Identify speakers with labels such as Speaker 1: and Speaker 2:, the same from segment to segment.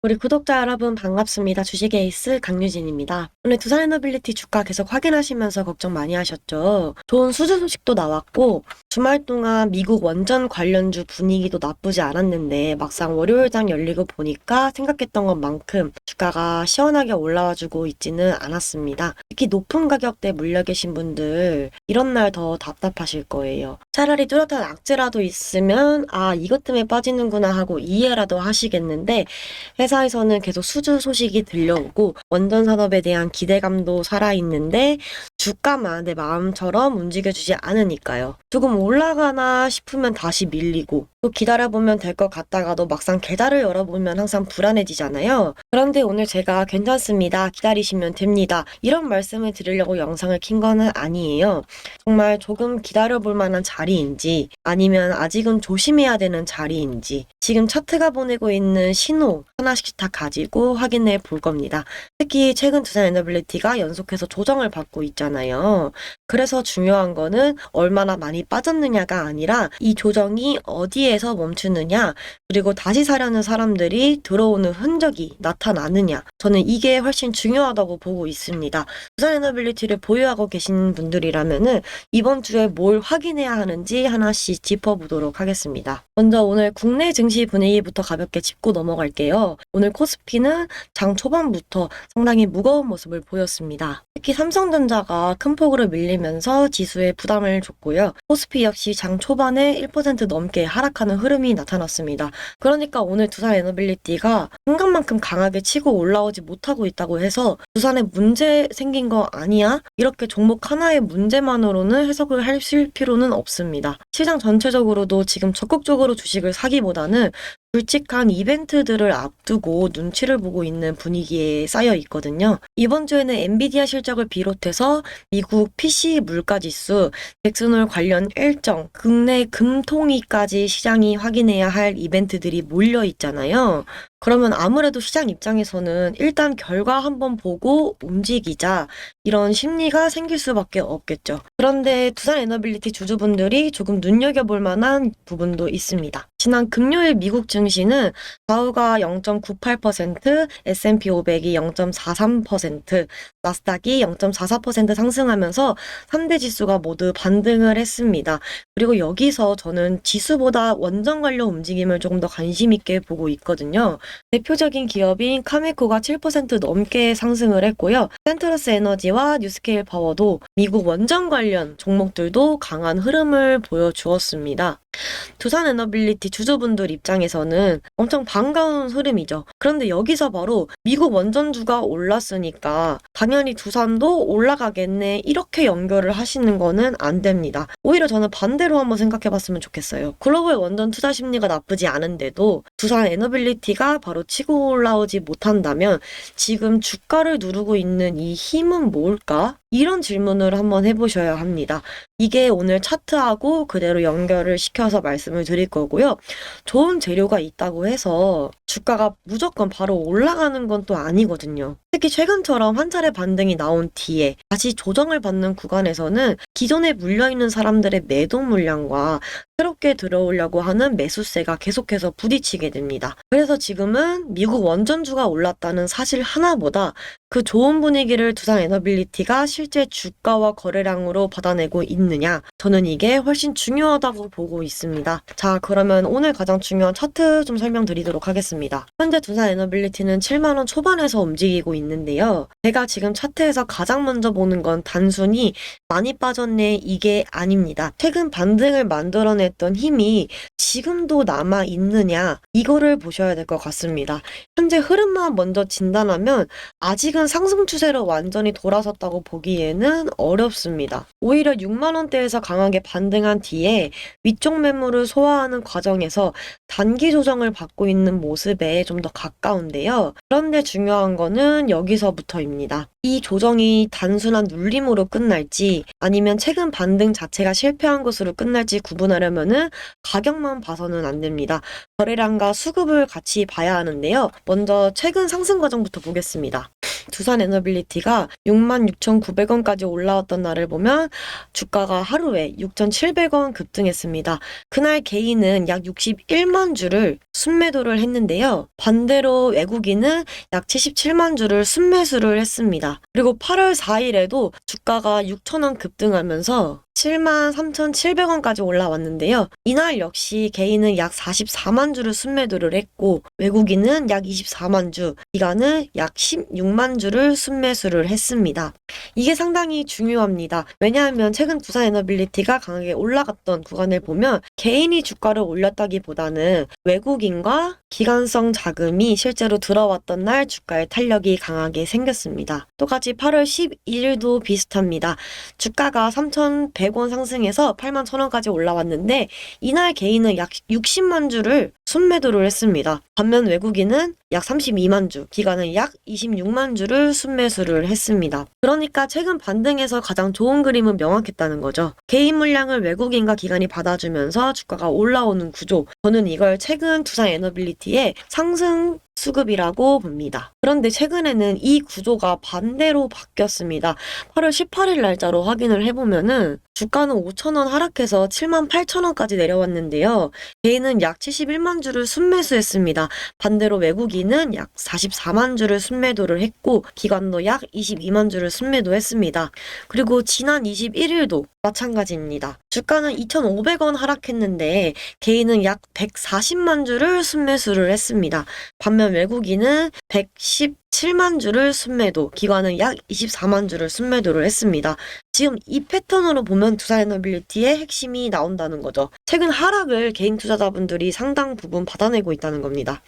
Speaker 1: 우리 구독자 여러분 반갑습니다. 주식 에이스 강유진입니다. 오늘 두산에너빌리티 주가 계속 확인하시면서 걱정 많이 하셨죠? 좋은 수주 소식도 나왔고 주말 동안 미국 원전 관련주 분위기도 나쁘지 않았는데 막상 월요일장 열리고 보니까 생각했던 것만큼 주가가 시원하게 올라와주고 있지는 않았습니다. 특히 높은 가격대에 물려 계신 분들 이런 날 더 답답하실 거예요. 차라리 뚜렷한 악재라도 있으면 이것 때문에 빠지는구나 하고 이해라도 하시겠는데 회사에서는 계속 수주 소식이 들려오고 원전 산업에 대한 기대감도 살아있는데 주가만 내 마음처럼 움직여주지 않으니까요. 조금 올라가나 싶으면 다시 밀리고 또 기다려보면 될 것 같다가도 막상 계단을 열어보면 항상 불안해지잖아요. 그런데 오늘 제가 괜찮습니다. 기다리시면 됩니다. 이런 말씀을 드리려고 영상을 킨 거는 아니에요. 정말 조금 기다려볼 만한 자리인지 아니면 아직은 조심해야 되는 자리인지 지금 차트가 보내고 있는 신호 하나씩 다 가지고 확인해 볼 겁니다. 특히 최근 두산에너빌리티가 연속해서 조정을 받고 있잖아요. 그래서 중요한 거는 얼마나 많이 빠졌느냐가 아니라 이 조정이 어디에서 멈추느냐 그리고 다시 사려는 사람들이 들어오는 흔적이 나타나느냐 저는 이게 훨씬 중요하다고 보고 있습니다. 두산에너빌리티를 보유하고 계신 분들이라면은 이번 주에 뭘 확인해야 하는지 하나씩 짚어보도록 하겠습니다. 먼저 오늘 국내 증시 분위기부터 가볍게 짚고 넘어갈게요. 오늘 코스피는 장 초반부터 상당히 무거운 모습을 보였습니다. 특히 삼성전자가 큰 폭으로 밀리면서 지수에 부담을 줬고요. 코스피 역시 장 초반에 1% 넘게 하락하는 흐름이 나타났습니다. 그러니까 오늘 두산에너빌리티가 생각만큼 강하게 치고 올라오지 못하고 있다고 해서 두산에 문제 생긴 거 아니야? 이렇게 종목 하나의 문제만으로는 해석을 하실 필요는 없습니다. 시장 전체적으로도 지금 적극적으로 주식을 사기보다는 굵직한 이벤트들을 앞두고 눈치를 보고 있는 분위기에 쌓여 있거든요. 이번 주에는 엔비디아 실적을 비롯해서 미국 PC 물가지수, 잭슨홀 관련 일정, 국내 금통위까지 시장이 확인해야 할 이벤트들이 몰려 있잖아요. 그러면 아무래도 시장 입장에서는 일단 결과 한번 보고 움직이자 이런 심리가 생길 수밖에 없겠죠. 그런데 두산에너빌리티 주주분들이 조금 눈여겨볼 만한 부분도 있습니다. 지난 금요일 미국 증시는 다우가 0.98%, S&P 500이 0.43%, 나스닥이 0.44% 상승하면서 3대 지수가 모두 반등을 했습니다. 그리고 여기서 저는 지수보다 원전 관련 움직임을 조금 더 관심 있게 보고 있거든요. 대표적인 기업인 카메코가 7% 넘게 상승을 했고요. 센트러스 에너지와 뉴스케일 파워도 미국 원전 관련 종목들도 강한 흐름을 보여주었습니다. 두산에너빌리티 주주분들 입장에서는 엄청 반가운 흐름이죠. 그런데 여기서 바로 미국 원전주가 올랐으니까 당연히 두산도 올라가겠네 이렇게 연결을 하시는 거는 안 됩니다. 오히려 저는 반대로 한번 생각해 봤으면 좋겠어요. 글로벌 원전 투자 심리가 나쁘지 않은데도 두산에너빌리티가 바로 치고 올라오지 못한다면 지금 주가를 누르고 있는 이 힘은 뭘까? 이런 질문을 한번 해보셔야 합니다. 이게 오늘 차트하고 그대로 연결을 시켜서 말씀을 드릴 거고요. 좋은 재료가 있다고 해서 주가가 무조건 바로 올라가는 건 또 아니거든요. 특히 최근처럼 한 차례 반등이 나온 뒤에 다시 조정을 받는 구간에서는 기존에 물려있는 사람들의 매도 물량과 새롭게 들어오려고 하는 매수세가 계속해서 부딪히게 됩니다. 그래서 지금은 미국 원전주가 올랐다는 사실 하나보다 그 좋은 분위기를 두산에너빌리티가 실제 주가와 거래량으로 받아내고 있느냐 저는 이게 훨씬 중요하다고 보고 있습니다. 자, 그러면 오늘 가장 중요한 차트 좀 설명드리도록 하겠습니다. 현재 두산에너빌리티는 7만원 초반에서 움직이고 있는데요. 제가 지금 차트에서 가장 먼저 보는 건 단순히 많이 빠졌네 이게 아닙니다. 최근 반등을 만들어냈던 힘이 지금도 남아 있느냐 이거를 보셔야 될 것 같습니다. 현재 흐름만 먼저 진단하면 아직은 상승 추세로 완전히 돌아섰다고 보기에는 어렵습니다. 오히려 6만원대에서 강하게 반등한 뒤에 위쪽 매물을 소화하는 과정에서 단기 조정을 받고 있는 모습에 좀 더 가까운데요. 그런데 중요한 거는 여기서부터입니다. 이 조정이 단순한 눌림으로 끝날지 아니면 최근 반등 자체가 실패한 것으로 끝날지 구분하려면은 가격만 봐서는 안 됩니다. 거래량과 수급을 같이 봐야 하는데요. 먼저 최근 상승 과정부터 보겠습니다. 두산에너빌리티가 66,900원까지 올라왔던 날을 보면 주가가 하루에 6,700원 급등했습니다. 그날 개인은 약 61만 주를 순매도를 했는데요. 반대로 외국인은 약 77만 주를 순매수를 했습니다. 그리고 8월 4일에도 주가가 6,000원 급등하면서 73,700원까지 올라왔는데요. 이날 역시 개인은 약 44만 주를 순매도를 했고 외국인은 약 24만 주, 기관은 약 16만 주를 순매수를 했습니다. 이게 상당히 중요합니다. 왜냐하면 최근 두산에너빌리티가 강하게 올라갔던 구간을 보면 개인이 주가를 올렸다기보다는 외국인과 기관성 자금이 실제로 들어왔던 날 주가의 탄력이 강하게 생겼습니다. 똑같이 8월 12일도 비슷합니다. 주가가 3,100원 상승해서 81,000원까지 올라왔는데 이날 개인은 약 60만 주를 순매도를 했습니다. 반면 외국인은 약 32만 주, 기관은 약 26만 주를 순매수를 했습니다. 그러니까 최근 반등에서 가장 좋은 그림은 명확했다는 거죠. 개인 물량을 외국인과 기관이 받아주면서 주가가 올라오는 구조. 저는 이걸 최근 두산에너빌리티의 상승 수급이라고 봅니다. 그런데 최근에는 이 구조가 반대로 바뀌었습니다. 8월 18일 날짜로 확인을 해보면은 주가는 5,000원 하락해서 78,000원까지 내려왔는데요. 개인은 약 71만 주를 순매수했습니다. 반대로 외국인은 약 44만 주를 순매도를 했고 기관도 약 22만 주를 순매도했습니다. 그리고 지난 21일도 마찬가지입니다. 주가는 2,500원 하락했는데 개인은 약 140만 주를 순매수를 했습니다. 반면 외국인은 117만 주를 순매도, 기관은 약 24만 주를 순매도를 했습니다. 지금 이 패턴으로 보면 두산에너빌리티의 핵심이 나온다는 거죠. 최근 하락을 개인 투자자분들이 상당 부분 받아내고 있다는 겁니다.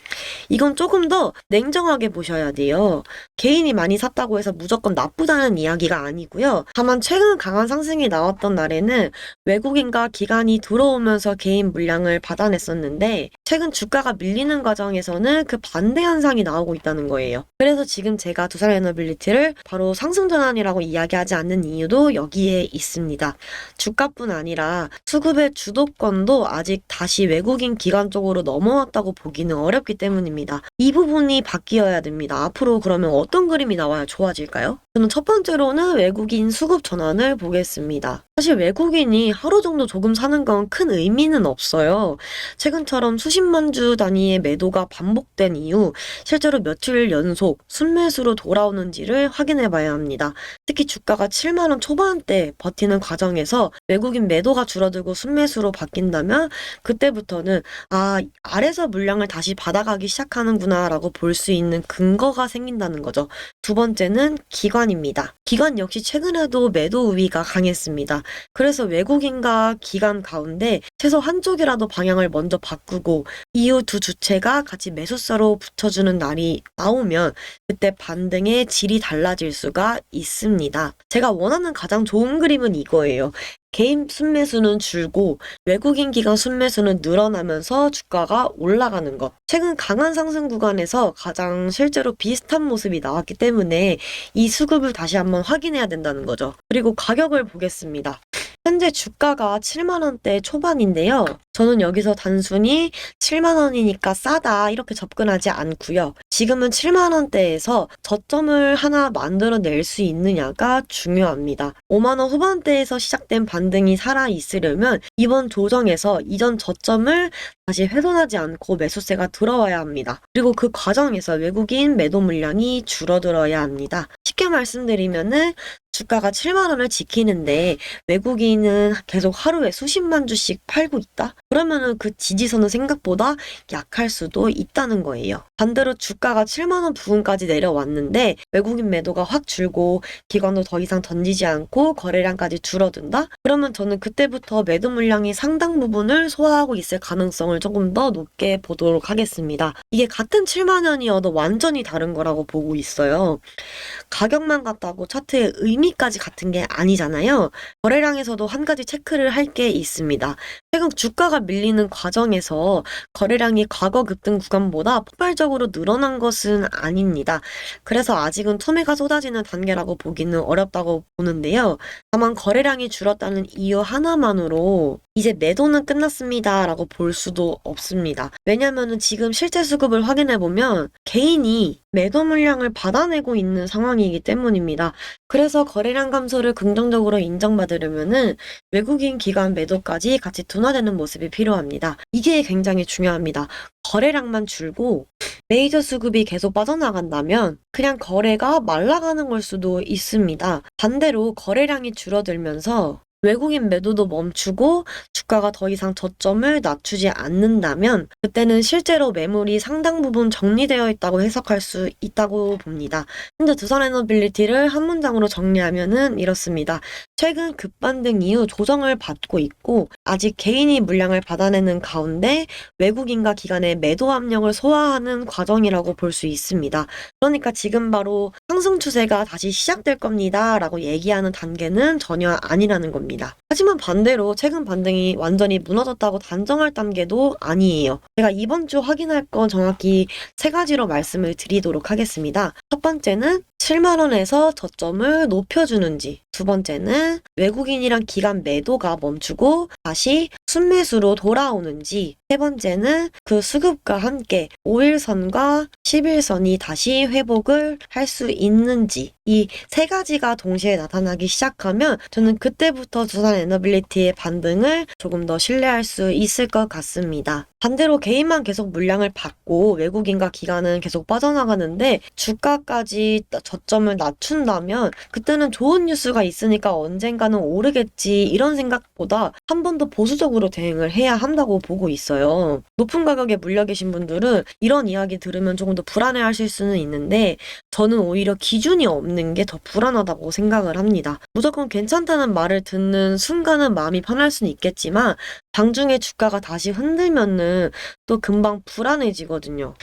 Speaker 1: 이건 조금 더 냉정하게 보셔야 돼요. 개인이 많이 샀다고 해서 무조건 나쁘다는 이야기가 아니고요. 다만 최근 강한 상승이 나왔던 날에는 외국인과 기관이 들어오면서 개인 물량을 받아냈었는데 최근 주가가 밀리는 과정에서는 그 반대 현상이 나오고 있다는 거예요. 그래서 지금 제가 두산에너빌리티를 바로 상승 전환이라고 이야기하지 않는 이유도 여기에 있습니다. 주가뿐 아니라 수급의 주도권도 아직 다시 외국인 기관 쪽으로 넘어왔다고 보기는 어렵기 때문입니다. 이 부분이 바뀌어야 됩니다. 앞으로 그러면 어떤 그림이 나와야 좋아질까요? 저는 첫 번째로는 외국인 수급 전환을 보겠습니다. 사실 외국인이 하루 정도 조금 사는 건 큰 의미는 없어요. 최근처럼 수십만 주 단위의 매도가 반복된 이후 실제로 며칠 연속 순매수로 돌아오는지를 확인해 봐야 합니다. 특히 주가가 7만 원 초반대 버티는 과정에서 외국인 매도가 줄어들고 순매수로 바뀐다면 그때부터는 아래서 물량을 다시 받아가기 시작하는구나 라고 볼 수 있는 근거가 생긴다는 거죠. 두 번째는 기관입니다. 기관 역시 최근에도 매도 우위가 강했습니다. 그래서 외국인과 기관 가운데 최소 한쪽이라도 방향을 먼저 바꾸고 이후 두 주체가 같이 매수세로 붙여주는 날이 나오면 그때 반등의 질이 달라질 수가 있습니다. 제가 원하는 가장 좋은 그림은 이거예요. 개인 순매수는 줄고 외국인 기관 순매수는 늘어나면서 주가가 올라가는 것. 최근 강한 상승 구간에서 가장 실제로 비슷한 모습이 나왔기 때문에 이 수급을 다시 한번 확인해야 된다는 거죠. 그리고 가격을 보겠습니다. 현재 주가가 7만 원대 초반인데요. 저는 여기서 단순히 7만 원이니까 싸다 이렇게 접근하지 않고요. 지금은 7만 원대에서 저점을 하나 만들어낼 수 있느냐가 중요합니다. 5만 원 후반대에서 시작된 반등이 살아있으려면 이번 조정에서 이전 저점을 다시 훼손하지 않고 매수세가 들어와야 합니다. 그리고 그 과정에서 외국인 매도 물량이 줄어들어야 합니다. 쉽게 말씀드리면은 주가가 7만 원을 지키는데 외국인은 계속 하루에 수십만 주씩 팔고 있다? 그러면은 그 지지선은 생각보다 약할 수도 있다는 거예요. 반대로 주가가 7만 원 부근까지 내려왔는데 외국인 매도가 확 줄고 기관도 더 이상 던지지 않고 거래량까지 줄어든다? 그러면 저는 그때부터 매도 물량이 상당 부분을 소화하고 있을 가능성을 조금 더 높게 보도록 하겠습니다. 이게 같은 7만 원이어도 완전히 다른 거라고 보고 있어요. 가격만 같다고 차트의 의미까지 같은 게 아니잖아요. 거래량에서도 한 가지 체크를 할 게 있습니다. 최근 주가가 밀리는 과정에서 거래량이 과거 급등 구간보다 폭발적으로 늘어난 것은 아닙니다. 그래서 아직은 투매가 쏟아지는 단계라고 보기는 어렵다고 보는데요. 다만 거래량이 줄었다는 이유 하나만으로 이제 매도는 끝났습니다 라고 볼 수도 없습니다. 왜냐면은 지금 실제 수급을 확인해보면 개인이 매도 물량을 받아내고 있는 상황이기 때문입니다. 그래서 거래량 감소를 긍정적으로 인정받으려면은 외국인 기관 매도까지 같이 둔화되는 모습이 필요합니다. 이게 굉장히 중요합니다. 거래량만 줄고 메이저 수급이 계속 빠져나간다면 그냥 거래가 말라가는 걸 수도 있습니다. 반대로 거래량이 줄어들면서 외국인 매도도 멈추고 주가가 더 이상 저점을 낮추지 않는다면 그때는 실제로 매물이 상당 부분 정리되어 있다고 해석할 수 있다고 봅니다. 현재 두산에너빌리티를 한 문장으로 정리하면은 이렇습니다. 최근 급반등 이후 조정을 받고 있고 아직 개인이 물량을 받아내는 가운데 외국인과 기관의 매도 압력을 소화하는 과정이라고 볼 수 있습니다. 그러니까 지금 바로 상승 추세가 다시 시작될 겁니다 라고 얘기하는 단계는 전혀 아니라는 겁니다. 하지만 반대로 최근 반등이 완전히 무너졌다고 단정할 단계도 아니에요. 제가 이번 주 확인할 건 정확히 세 가지로 말씀을 드리도록 하겠습니다. 첫 번째는 7만원에서 저점을 높여주는지, 두 번째는 외국인이랑 기관 매도가 멈추고 다시 순매수로 돌아오는지, 세 번째는 그 수급과 함께 5일선과 10일선이 다시 회복을 할 수 있는지, 이 세 가지가 동시에 나타나기 시작하면 저는 그때부터 두산에너빌리티의 반등을 조금 더 신뢰할 수 있을 것 같습니다. 반대로 개인만 계속 물량을 받고 외국인과 기관은 계속 빠져나가는데 주가까지 저점을 낮춘다면 그때는 좋은 뉴스가 있으니까 언젠가는 오르겠지 이런 생각보다 한 번 더 보수적으로 대응을 해야 한다고 보고 있어요. 높은 가격에 물려 계신 분들은 이런 이야기 들으면 조금 더 불안해하실 수는 있는데 저는 오히려 기준이 없는 게 더 불안하다고 생각을 합니다. 무조건 괜찮다는 말을 듣는 순간은 마음이 편할 수는 있겠지만 장중에 주가가 다시 흔들면은 또 금방 불안해지거든요.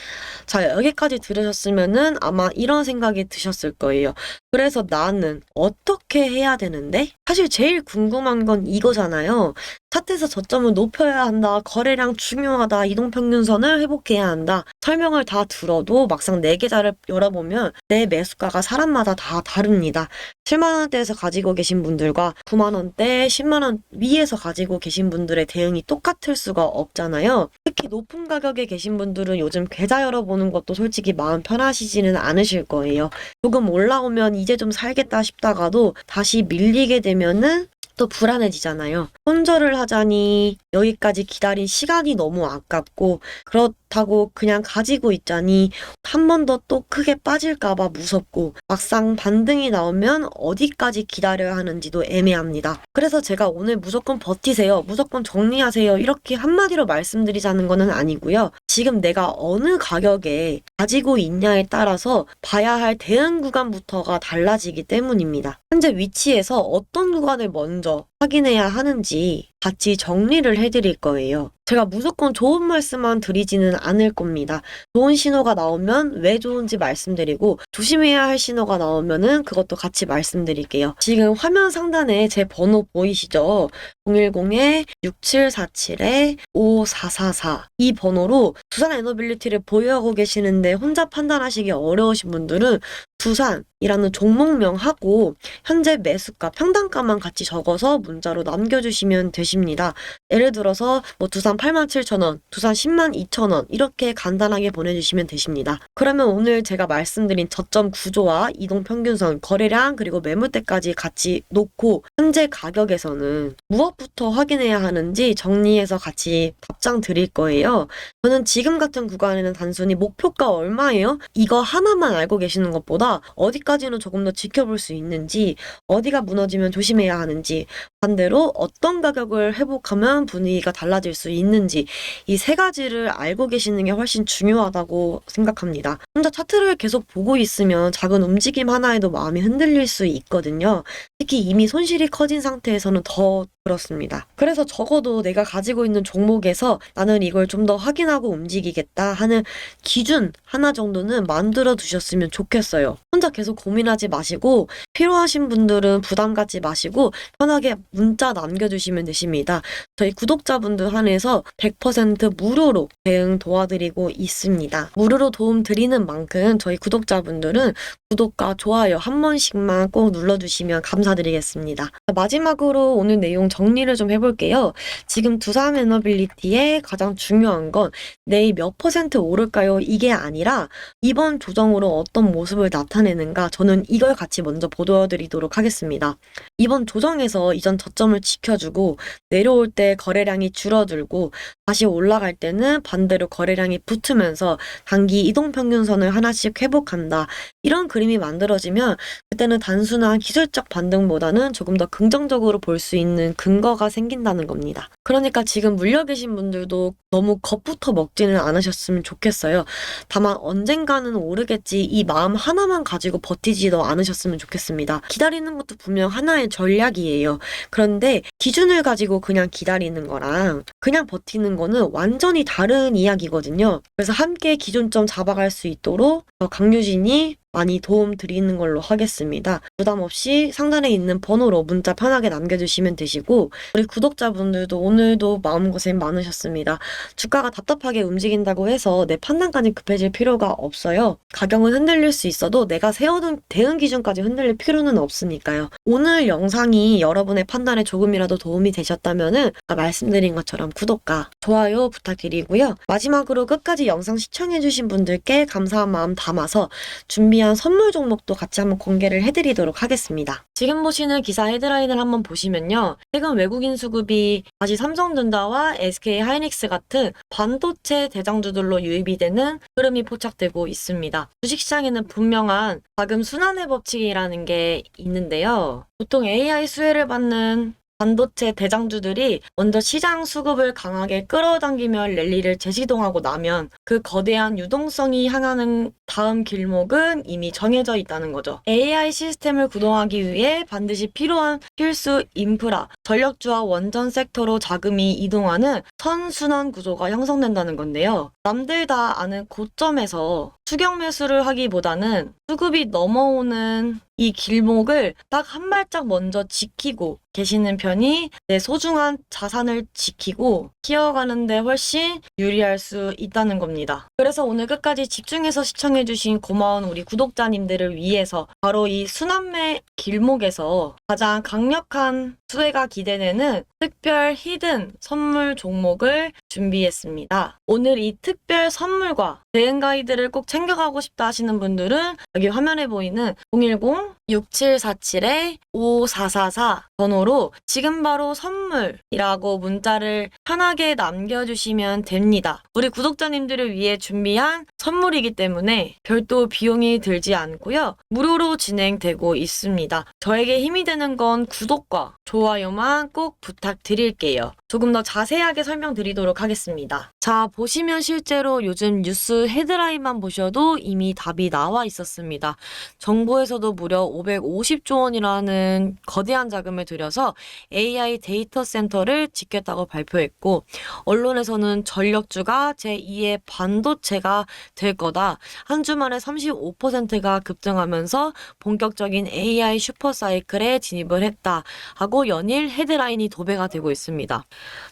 Speaker 1: 자, 여기까지 들으셨으면은 아마 이런 생각이 드셨을 거예요. 그래서 나는 어떻게 해야 되는데? 사실 제일 궁금한 건 이거잖아요. 차트에서 저점을 높여야 한다. 거래량 중요하다. 이동평균선을 회복해야 한다. 설명을 다 들어도 막상 내 계좌를 열어보면 내 매수가가 사람마다 다 다릅니다. 7만원대에서 가지고 계신 분들과 9만원대, 10만원 위에서 가지고 계신 분들의 대응이 똑같을 수가 없잖아요. 특히 높은 가격에 계신 분들은 요즘 계좌 열어보는 것도 솔직히 마음 편하시지는 않으실 거예요. 조금 올라오면 이제 좀 살겠다 싶다가도 다시 밀리게 되면은 또 불안해지잖아요. 손절을 하자니 여기까지 기다린 시간이 너무 아깝고 그렇다고 그냥 가지고 있자니 한 번 더 또 크게 빠질까봐 무섭고 막상 반등이 나오면 어디까지 기다려야 하는지도 애매합니다. 그래서 제가 오늘 무조건 버티세요. 무조건 정리하세요. 이렇게 한마디로 말씀드리자는 거는 아니고요. 지금 내가 어느 가격에 가지고 있냐에 따라서 봐야 할 대응 구간부터가 달라지기 때문입니다. 현재 위치에서 어떤 구간을 먼저 확인해야 하는지 같이 정리를 해드릴 거예요. 제가 무조건 좋은 말씀만 드리지는 않을 겁니다. 좋은 신호가 나오면 왜 좋은지 말씀드리고 조심해야 할 신호가 나오면은 그것도 같이 말씀드릴게요. 지금 화면 상단에 제 번호 보이시죠? 010-6747-5444 이 번호로 두산에너빌리티를 보유하고 계시는데 혼자 판단하시기 어려우신 분들은 두산이라는 종목명하고 현재 매수가, 평단가만 같이 적어서 문자로 남겨주시면 되십니다. 예를 들어서 뭐 두산 87,000원, 두산 102,000원 이렇게 간단하게 보내주시면 되십니다. 그러면 오늘 제가 말씀드린 저점 구조와 이동평균선, 거래량 그리고 매물대까지 같이 놓고 현재 가격에서는 무엇부터 확인해야 하는지 정리해서 같이 답장 드릴 거예요. 저는 지금 같은 구간에는 단순히 목표가 얼마예요? 이거 하나만 알고 계시는 것보다 어디까지는 조금 더 지켜볼 수 있는지, 어디가 무너지면 조심해야 하는지, 반대로 어떤 가격을 회복하면 분위기가 달라질 수 있는지 이 세 가지를 알고 계시는 게 훨씬 중요하다고 생각합니다. 혼자 차트를 계속 보고 있으면 작은 움직임 하나에도 마음이 흔들릴 수 있거든요. 특히 이미 손실이 커진 상태에서는 더 그렇습니다. 그래서 적어도 내가 가지고 있는 종목에서 나는 이걸 좀 더 확인하고 움직이겠다 하는 기준 하나 정도는 만들어 두셨으면 좋겠어요. 혼자 계속 고민하지 마시고 필요하신 분들은 부담 갖지 마시고 편하게 문자 남겨주시면 되십니다. 저희 구독자분들 한해서 100% 무료로 대응 도와드리고 있습니다. 무료로 도움 드리는 만큼 저희 구독자분들은 구독과 좋아요 한 번씩만 꼭 눌러주시면 감사드리겠습니다. 마지막으로 오늘 내용 정리를 좀 해볼게요. 지금 두산 에너빌리티의 가장 중요한 건 내일 몇 퍼센트 오를까요? 이게 아니라 이번 조정으로 어떤 모습을 나타내는가, 저는 이걸 같이 먼저 보여드리도록 하겠습니다. 이번 조정에서 이전 저점을 지켜주고 내려올 때 거래량이 줄어들고 다시 올라갈 때는 반대로 거래량이 붙으면서 단기 이동평균선을 하나씩 회복한다. 이런 그림이 만들어지면 그때는 단순한 기술적 반등보다는 조금 더 긍정적으로 볼 수 있는 근거가 생긴다는 겁니다. 그러니까 지금 물려 계신 분들도 너무 겁부터 먹지는 않으셨으면 좋겠어요. 다만 언젠가는 오르겠지 이 마음 하나만 가지고 버티지도 않으셨으면 좋겠습니다. 기다리는 것도 분명 하나의 전략이에요. 그런데 기준을 가지고 그냥 기다리는 거랑 그냥 버티는 거는 완전히 다른 이야기거든요. 그래서 함께 기준점 잡아갈 수 있도록 강유진이 많이 도움 드리는 걸로 하겠습니다. 부담 없이 상단에 있는 번호로 문자 편하게 남겨주시면 되시고, 우리 구독자분들도 오늘도 마음고생 많으셨습니다. 주가가 답답하게 움직인다고 해서 내 판단까지 급해질 필요가 없어요. 가격은 흔들릴 수 있어도 내가 세워둔 대응 기준까지 흔들릴 필요는 없으니까요. 오늘 영상이 여러분의 판단에 조금이라도 도움이 되셨다면은 아까 말씀드린 것처럼 구독과 좋아요 부탁드리고요. 마지막으로 끝까지 영상 시청해주신 분들께 감사한 마음 담아서 준비한 선물 종목도 같이 한번 공개를 해드리도록 하겠습니다. 지금 보시는 기사 헤드라인을 한번 보시면요. 최근 외국인 수급이 다시 삼성전자와 SK 하이닉스 같은 반도체 대장주들로 유입이 되는 흐름이 포착되고 있습니다. 주식시장에는 분명한 자금 순환의 법칙이라는 게 있는데요. 보통 AI 수혜를 받는 반도체 대장주들이 먼저 시장 수급을 강하게 끌어당기며 랠리를 재시동하고 나면 그 거대한 유동성이 향하는 다음 길목은 이미 정해져 있다는 거죠. AI 시스템을 구동하기 위해 반드시 필요한 필수 인프라, 전력주와 원전 섹터로 자금이 이동하는 선순환 구조가 형성된다는 건데요. 남들 다 아는 고점에서 추격 매수를 하기보다는 수급이 넘어오는 이 길목을 딱 한 발짝 먼저 지키고 계시는 편이 내 소중한 자산을 지키고 키워가는데 훨씬 유리할 수 있다는 겁니다. 그래서 오늘 끝까지 집중해서 시청해주신 고마운 우리 구독자님들을 위해서 바로 이 순환매 길목에서 가장 강력한 수혜가 기대되는 특별 히든 선물 종목을 준비했습니다. 오늘 이 특별 선물과 대응 가이드를 꼭 챙겨가고 싶다 하시는 분들은 여기 화면에 보이는 010-6747-5444 번호로 지금 바로 선물이라고 문자를 편하게 남겨주시면 됩니다. 우리 구독자님들을 위해 준비한 선물이기 때문에 별도 비용이 들지 않고요. 무료로 진행되고 있습니다. 저에게 힘이 되는 건 구독과 좋아요만 꼭 부탁드릴게요. 조금 더 자세하게 설명드리도록 하겠습니다. 자, 보시면 실제로 요즘 뉴스 헤드라인만 보셔도 이미 답이 나와 있었습니다. 정부에서도 무려 550조 원이라는 거대한 자금을 들여서 AI 데이터 센터를 짓겠다고 발표했고, 언론에서는 전력주가 제2의 반도체가 될 거다. 한 주 만에 35%가 급등하면서 본격적인 AI 슈퍼사이클에 진입을 했다 하고 연일 헤드라인이 도배가 되고 있습니다.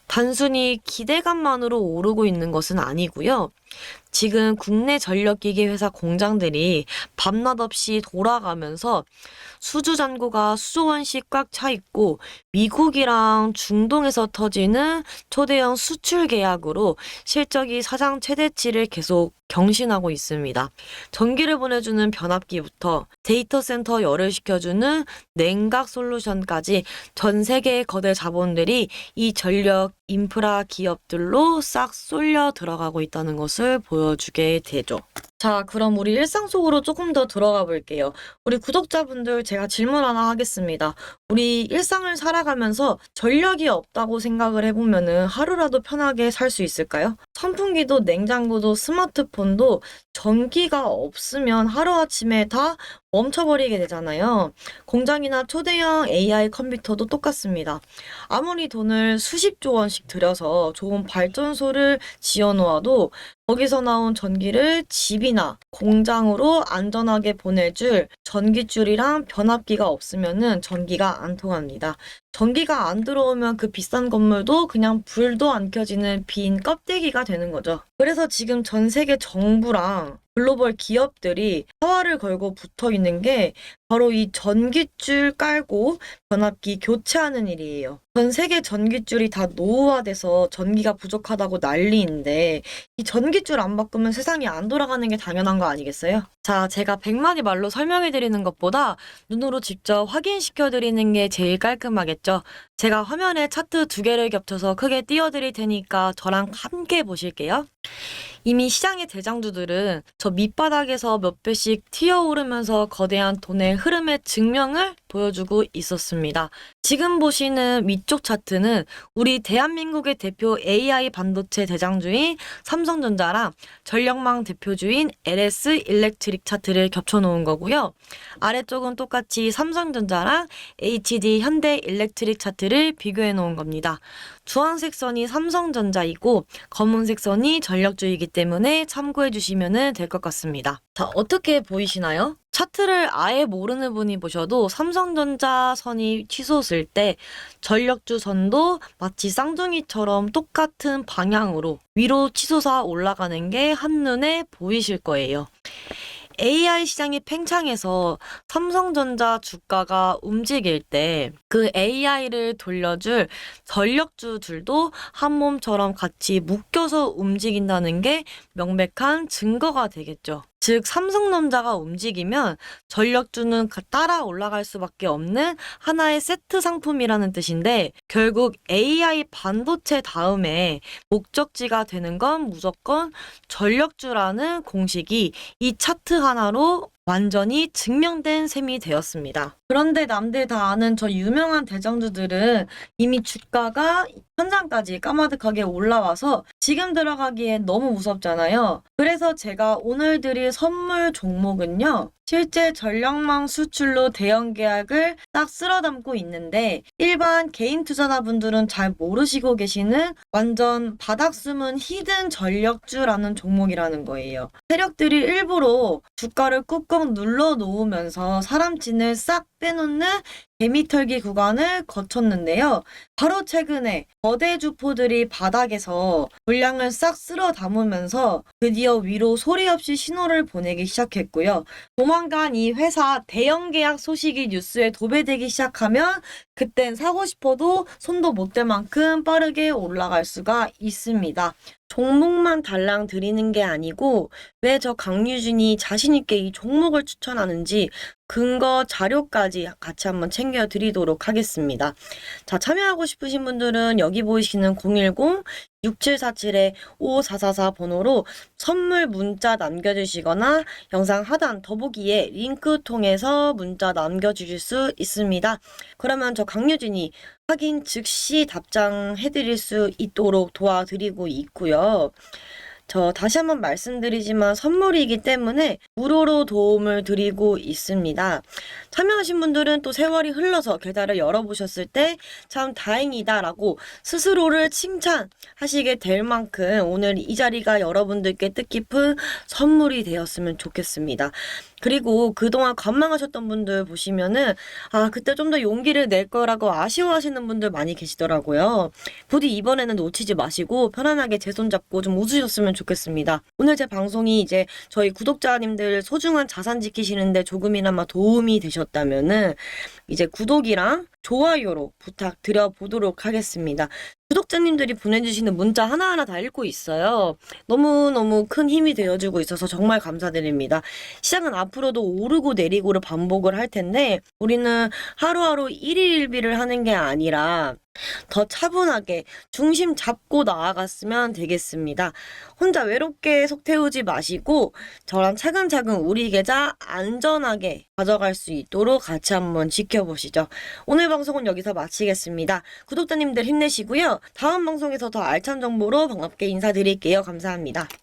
Speaker 1: 단순히 기대감만으로 오르고 있는 것은 아니고요. 지금 국내 전력기기 회사 공장들이 밤낮 없이 돌아가면서 수주 잔고가 수조 원씩 꽉 차 있고 미국이랑 중동에서 터지는 초대형 수출 계약으로 실적이 사상 최대치를 계속 경신하고 있습니다. 전기를 보내주는 변압기부터 데이터 센터 열을 식혀주는 냉각 솔루션까지 전 세계의 거대 자본들이 이 전력 인프라 기업들로 싹 쏠려 들어가고 있다는 것을 보여주게 되죠. 자, 그럼 우리 일상 속으로 조금 더 들어가 볼게요. 우리 구독자분들 제가 질문 하나 하겠습니다. 우리 일상을 살아가면서 전력이 없다고 생각을 해보면은 하루라도 편하게 살 수 있을까요? 선풍기도 냉장고도 스마트폰도 전기가 없으면 하루아침에 다 멈춰버리게 되잖아요. 공장이나 초대형 AI 컴퓨터도 똑같습니다. 아무리 돈을 수십조 원씩 들여서 좋은 발전소를 지어놓아도 거기서 나온 전기를 집이나 공장으로 안전하게 보내줄 전기줄이랑 변압기가 없으면은 전기가 안 통합니다. 전기가 안 들어오면 그 비싼 건물도 그냥 불도 안 켜지는 빈 껍데기가 되는 거죠. 그래서 지금 전 세계 정부랑 글로벌 기업들이 사활을 걸고 붙어 있는 게 바로 이 전깃줄 깔고 변압기 교체하는 일이에요. 전 세계 전깃줄이 다 노후화돼서 전기가 부족하다고 난리인데 이 전깃줄 안 바꾸면 세상이 안 돌아가는 게 당연한 거 아니겠어요? 자, 제가 100마디 말로 설명해 드리는 것보다 눈으로 직접 확인시켜 드리는 게 제일 깔끔하겠죠. 제가 화면에 차트 2개를 겹쳐서 크게 띄워 드릴 테니까 저랑 함께 보실게요. 이미 시장의 대장주들은 저 밑바닥에서 몇 배씩 튀어오르면서 거대한 돈의 흐름의 증명을 보여주고 있었습니다. 지금 보시는 위쪽 차트는 우리 대한민국의 대표 AI 반도체 대장주인 삼성전자랑 전력망 대표주인 LS 일렉트릭 차트를 겹쳐놓은 거고요. 아래쪽은 똑같이 삼성전자랑 HD 현대 일렉트릭 차트를 비교해 놓은 겁니다. 주황색 선이 삼성전자이고 검은색 선이 전력주이기 때문에 참고해 주시면 될 것 같습니다. 자, 어떻게 보이시나요? 차트를 아예 모르는 분이 보셔도 삼성전자 선이 치솟을 때 전력주 선도 마치 쌍둥이처럼 똑같은 방향으로 위로 치솟아 올라가는 게 한눈에 보이실 거예요. AI 시장이 팽창해서 삼성전자 주가가 움직일 때 그 AI를 돌려줄 전력주들도 한 몸처럼 같이 묶여서 움직인다는 게 명백한 증거가 되겠죠. 즉 삼성전자가 움직이면 전력주는 따라 올라갈 수밖에 없는 하나의 세트 상품이라는 뜻인데 결국 AI 반도체 다음에 목적지가 되는 건 무조건 전력주라는 공식이 이 차트 하나로 완전히 증명된 셈이 되었습니다. 그런데 남들 다 아는 저 유명한 대장주들은 이미 주가가 천장까지 까마득하게 올라와서 지금 들어가기엔 너무 무섭잖아요. 그래서 제가 오늘 드릴 선물 종목은요. 실제 전력망 수출로 대형 계약을 딱 쓸어 담고 있는데 일반 개인 투자자분들은 잘 모르시고 계시는 완전 바닥 숨은 히든 전력주라는 종목이라는 거예요. 세력들이 일부러 주가를 꾹꾹 눌러 놓으면서 사람진을 싹 빼놓는 개미털기 구간을 거쳤는데요. 바로 최근에 거대 주포들이 바닥에서 물량을 싹 쓸어 담으면서 드디어 위로 소리 없이 신호를 보내기 시작했고요. 조만간 이 회사 대형 계약 소식이 뉴스에 도배되기 시작하면 그땐 사고 싶어도 손도 못 댈 만큼 빠르게 올라갈 수가 있습니다. 종목만 달랑 드리는 게 아니고 왜 저 강유진이 자신있게 이 종목을 추천하는지 근거 자료까지 같이 한번 챙겨 드리도록 하겠습니다. 자, 참여하고 싶으신 분들은 여기 보이시는 010-6747-5444 번호로 선물 문자 남겨주시거나 영상 하단 더보기에 링크 통해서 문자 남겨주실 수 있습니다. 그러면 저 강유진이 확인 즉시 답장해드릴 수 있도록 도와드리고 있고요. 저 다시 한번 말씀드리지만 선물이기 때문에 무료로 도움을 드리고 있습니다. 참여하신 분들은 또 세월이 흘러서 계좌를 열어보셨을 때 참 다행이다라고 스스로를 칭찬하시게 될 만큼 오늘 이 자리가 여러분들께 뜻깊은 선물이 되었으면 좋겠습니다. 그리고 그동안 관망하셨던 분들 보시면은 그때 좀 더 용기를 낼 거라고 아쉬워하시는 분들 많이 계시더라고요. 부디 이번에는 놓치지 마시고 편안하게 제 손 잡고 좀 웃으셨으면 좋겠습니다. 오늘 제 방송이 이제 저희 구독자님들 소중한 자산 지키시는데 조금이나마 도움이 되셨다면은 이제 구독이랑 좋아요로 부탁드려 보도록 하겠습니다. 구독자님들이 보내주시는 문자 하나하나 다 읽고 있어요. 너무너무 큰 힘이 되어주고 있어서 정말 감사드립니다. 시장은 앞으로도 오르고 내리고를 반복을 할 텐데 우리는 하루하루 일일일비를 하는 게 아니라 더 차분하게 중심 잡고 나아갔으면 되겠습니다. 혼자 외롭게 속 태우지 마시고 저랑 차근차근 우리 계좌 안전하게 가져갈 수 있도록 같이 한번 지켜보시죠. 오늘 방송은 여기서 마치겠습니다. 구독자님들 힘내시고요. 다음 방송에서 더 알찬 정보로 반갑게 인사드릴게요. 감사합니다.